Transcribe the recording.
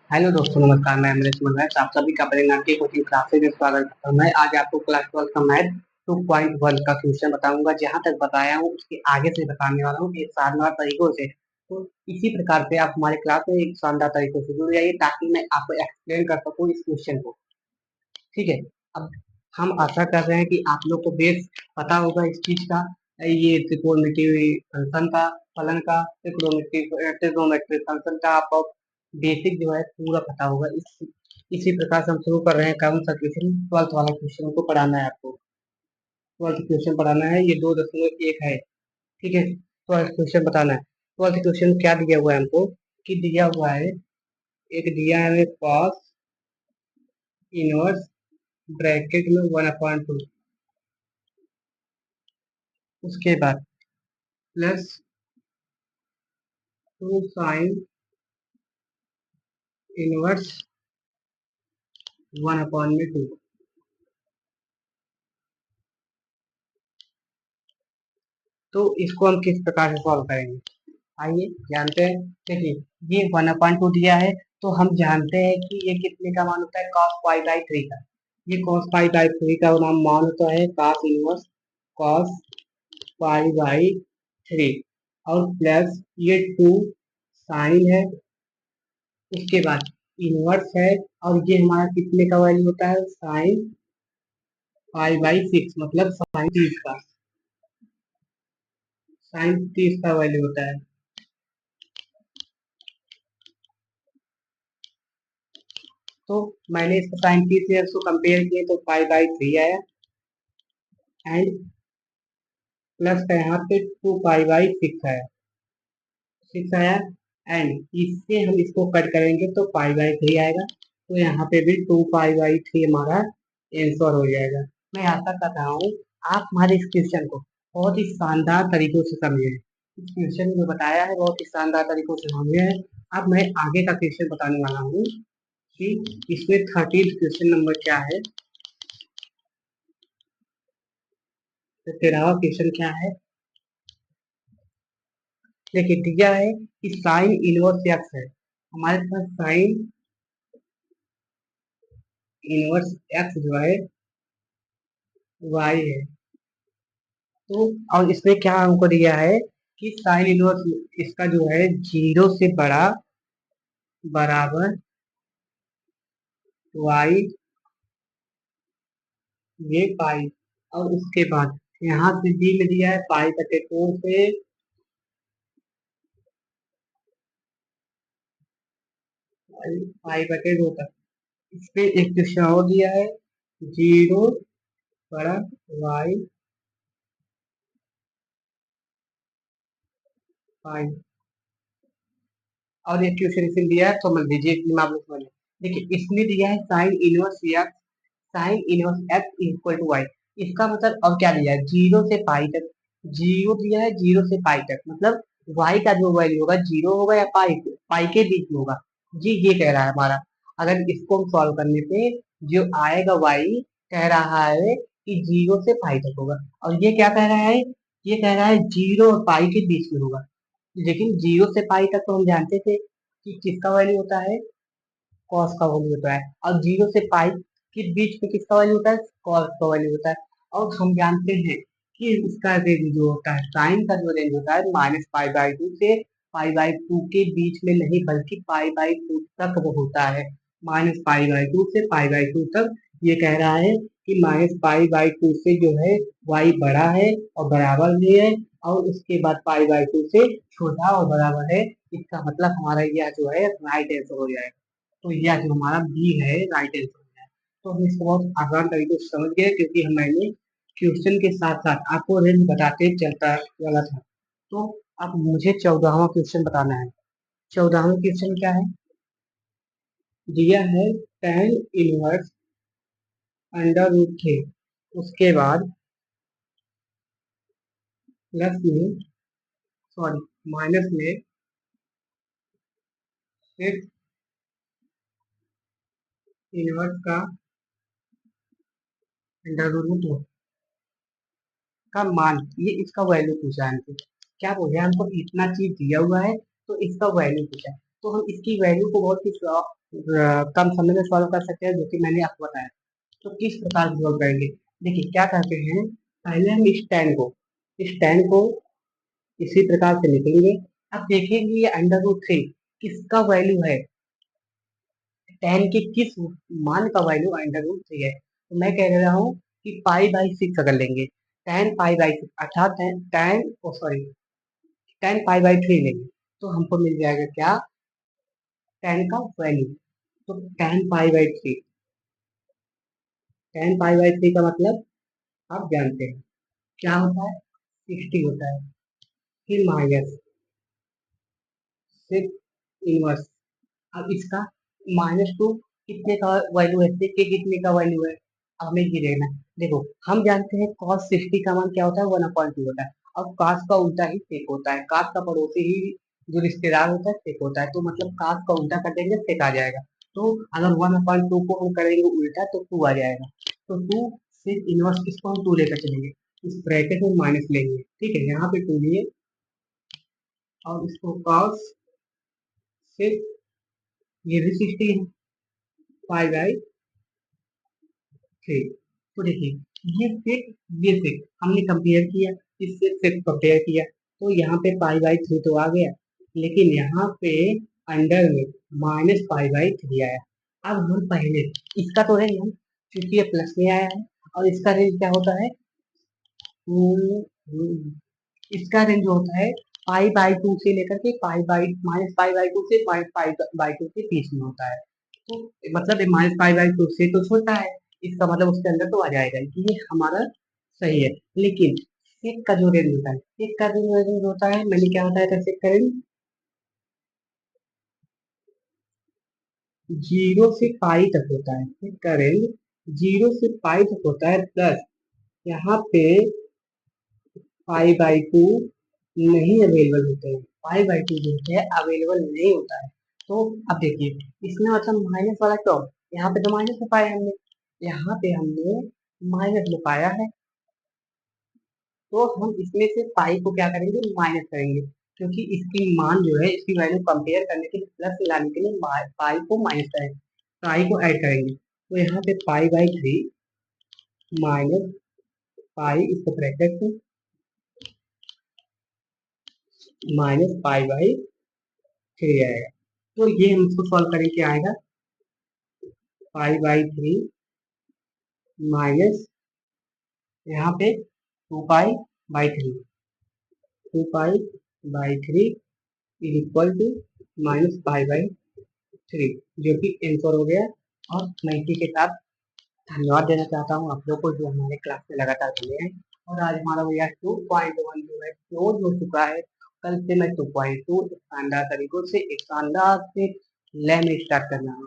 Hello दोस्तों, नमस्कार। मैं अमरीश मनोज, आप सभी का परिणाम की कोचिंग क्लासेज में स्वागत करता हूँ। मैं आज आपको क्लास 12 का मैथ 2.1 का क्वेश्चन बताऊंगा। जहां तक बताया हूँ उसके आगे से बताने वाला हूँ एक शानदार तरीकों से। तो इसी प्रकार से आप हमारे क्लास में एक शानदार तरीकों से जुड़ जाइए ताकि मैं आपको एक्सप्लेन कर सकूँ इस क्वेश्चन को। ठीक है। अब हम आशा कर रहे हैं कि आप लोग को बेस पता होगा इस चीज का। ये त्रिकोणमितीय फंक्शन का, फलन का, ट्रिग्नोमेट्रिक फंक्शन का आपको बेसिक जो है पूरा पता होगा। इसी प्रकार से हम शुरू कर रहे हैं। कौन सा क्वेश्चन? 12th वाला क्वेश्चन को पढ़ाना है आपको। 12th क्वेश्चन पढ़ाना है, ये 2.1 है। ठीक है। 12th क्वेश्चन बताना है। 12th क्वेश्चन क्या दिया हुआ है हमको? कि दिया हुआ है, एक दिया है कॉस इनवर्स ब्रैकेट में 1/2, उसके बाद प्लस 2 साइन इनवर्स 1/2। तो इसको हम किस प्रकार से सॉल्व करेंगे, आइए जानते हैं। देखिए, ये 1/2 दिया है, तो हम जानते हैं कि ये कितने का मान होता है? cos π/3 का। ये cos π/3 का नाम मान होता है cos इनवर्स cos π/3, और प्लस ये 2 साइन है, उसके बाद इनवर्स है, और ये हमारा कितने का वैल्यू होता है? साइन π/6, मतलब साइन 30 का वैल्यू होता है। तो मैंने इसको साइन 30 से इसको कंपेयर किए तो π/3 आया, एंड प्लस का यहाँ पे 2π/6 आया, 6 आया। एंड इससे हम इसको कट करेंगे तो π/3 आएगा, तो यहाँ पे भी 2π/3 हमारा आंसर हो जाएगा। मैं आशा कर रहा हूँ आप हमारे इस क्वेश्चन को बहुत ही शानदार तरीकों से समझे हैं। इस क्वेश्चन में बताया है बहुत ही शानदार तरीकों से समझे हैं। अब मैं आगे का क्वेश्चन बताने वाला हूँ कि इसमें 13th क्वेश्चन नंबर क्या है। तो 13वां क्वेश्चन क्या है? देखिए, दिया है कि साइन इनवर्स एक्स है। हमारे पास साइन इनवर्स एक्स जो है वाई है। तो और इसमें क्या हमको दिया है कि साइन इनवर्स इसका जो है 0 से बड़ा बराबर वाई, ये पाई। और उसके बाद यहाँ से डी में दिया है π/4 से π/2 तक। इस पे एक क्वेश्चन और दिया है, 0 बड़ा वाई पाई। और एक क्वेश्चन इसमें दिया है, समझ लीजिए इसमें आप लोग समझ लें। देखिए, इसमें दिया है sine inverse x, sine inverse x equal to y. इसका मतलब अब क्या दिया है? 0 से पाई तक। 0 दिया है, 0 से पाई तक, मतलब वाई का जो वैल्यू होगा 0 होगा या पाई, पाई के बीच में होगा। जी, ये कह रहा है हमारा। अगर इसको हम सॉल्व करने पे जो आएगा वाई, कह रहा है कि 0 से पाई तक होगा। और ये क्या कह रहा है? ये कह रहा है 0 और पाई के बीच में होगा। लेकिन 0 से पाई तक तो हम जानते थे कि किसका वैल्यू होता है? कॉस का वैल्यू होता है। और 0 से पाई के बीच में किसका वैल्यू होता है? कॉस का वैल्यू होता है। और हम जानते हैं कि इसका रेंज जो होता है, साइन का जो रेंज होता है -π/2 से π/2 के बीच में नहीं, बल्कि π/2 तक वो होता है। -π/2 से π/2 तक। ये कह रहा है कि -π/2 से जो है y बड़ा है और बराबर भी है, और उसके बाद π/2 से छोटा और बराबर है। इसका मतलब हमारा यह जो है राइट आंसर हो जाएगा। तो यह जो हमारा बी है राइट आंसर है। तो हम इसको बहुत आसान तरीके से समझ गए, क्योंकि मैंने क्वेश्चन के साथ साथ आपको रेंज बताते चलता वाला था। तो अब मुझे 14वां क्वेश्चन बताना है। 14वां क्वेश्चन क्या है? दिया है tan इनवर्स √3, उसके बाद प्लस में, सॉरी, माइनस में 6 इनवर्स का √2 का मान। ये इसका वैल्यू पूछा है हमको। क्या बोले? हमको इतना चीज दिया हुआ है तो इसका वैल्यू पूछा है। तो हम इसकी वैल्यू को बहुत ही कम समय में सॉल्व कर सकते हैं, जो कि मैंने आपको बताया। तो किस प्रकार से सॉल्व करेंगे? देखिए क्या करते हैं, पहले हम इस tan को इसी प्रकार से लिखेंगे। अब देखेंगे ये अंडर रूट 3 किसका वैल्यू है, tan के किस मान का वैल्यू अंडर रूट 3 है। तो मैं कह रहा हूँ कि पाई/6 अगर लेंगे, tan पाई/6 अर्थात tan पाई/3 लेंगे, तो हमको मिल जाएगा क्या, tan का वैल्यू। तो tan पाई/3 का मतलब आप जानते हैं क्या होता है, 60 होता है। फिर माइनस सिर्फ इनवर्स। अब इसका -2 कितने का वैल्यू है, सेक के कितने का वैल्यू है, अब हमें ये देखना है। देखो हम जानते हैं cos 60 का मान क्या होता है, 1/2 होता है। अब कास का उल्टा ही सेक होता है, कास का पड़ोसी ही जो रिश्तेदार होता है सेक होता है, तो मतलब कास का उल्टा कर देंगे सेक आ जाएगा। तो अगर 1/2 को हम करेंगे उल्टा तो 2 आ जाएगा। तो 2 सिर्फ इनवर्स, इसको हम 2 लेकर चलेंगे, इस ब्रैकेट में माइनस लेंगे, ठीक है, यहाँ पे 2 लिए और इसको cos सिर्फ ये भी 60 है, पाई/3। तो देखिए ये सेक हमने कंपेयर किया, इससे सेक कंपेयर किया, तो यहाँ पे पाई/3 तो आ गया, लेकिन यहाँ पे अंडर में -पाई/3 आया। अब हम पहले इसका तो है हम, क्योंकि ये प्लस में आया है, और इसका रेंज क्या होता है, हम्म, हम्म, इसका रेंज जो होता है पाई/2 से लेकर के -पाई/2 से -पाई/2 के बीच में होता है। तो मतलब -पाई/2 से तो छोटा है, इसका मतलब उसके अंदर तो आ जाएगा कि ये हमारा सही है। लेकिन सेक का जो रेंज होता है, सेक का रेंज होता है, मैंने क्या बताया था, सेक का रेंज 0 से पाई तक होता है, सेक का रेंज 0 से पाई तक होता है, प्लस यहाँ पे पाई/2 नहीं अवेलेबल होते हैं, पाई/2 जो होते हैं अवेलेबल नहीं होता है। तो अब देखिए इसमें मतलब माइनस वाला क्यों, यहाँ पे तो माइनस में पाया हमने, यहाँ पे हमने माइनस में पाया है, तो हम इसमें से पाई को क्या करेंगे, माइनस करेंगे, क्योंकि इसकी मान जो है, इसकी वैल्यू कंपेयर करने के लिए, प्लस लाने के लिए पाई को माइनस करेंगे, पाई को ऐड करेंगे। तो यहाँ पे पाई/3 माइनस पाई, इसको ब्रैकेट में -पाई/3 आएगा। तो ये हम इसको सॉल्व करेंगे, क्या आएगा, पाई/3 माइनस यहाँ पे 2 पाई/3, 2 पाई/3 इज इक्वल टू -पाई/3, जो कि आंसर हो गया। और मैं इसी के साथ धन्यवाद देना चाहता हूँ आप लोग को, जो हमारे क्लास में लगातार बने हैं। और आज हमारा भैया 2.1 जो है क्लोज हो चुका है। कल से मैं 2.2 शानदार तरीकों से एक शानदार से लय में स्टार्ट करना है।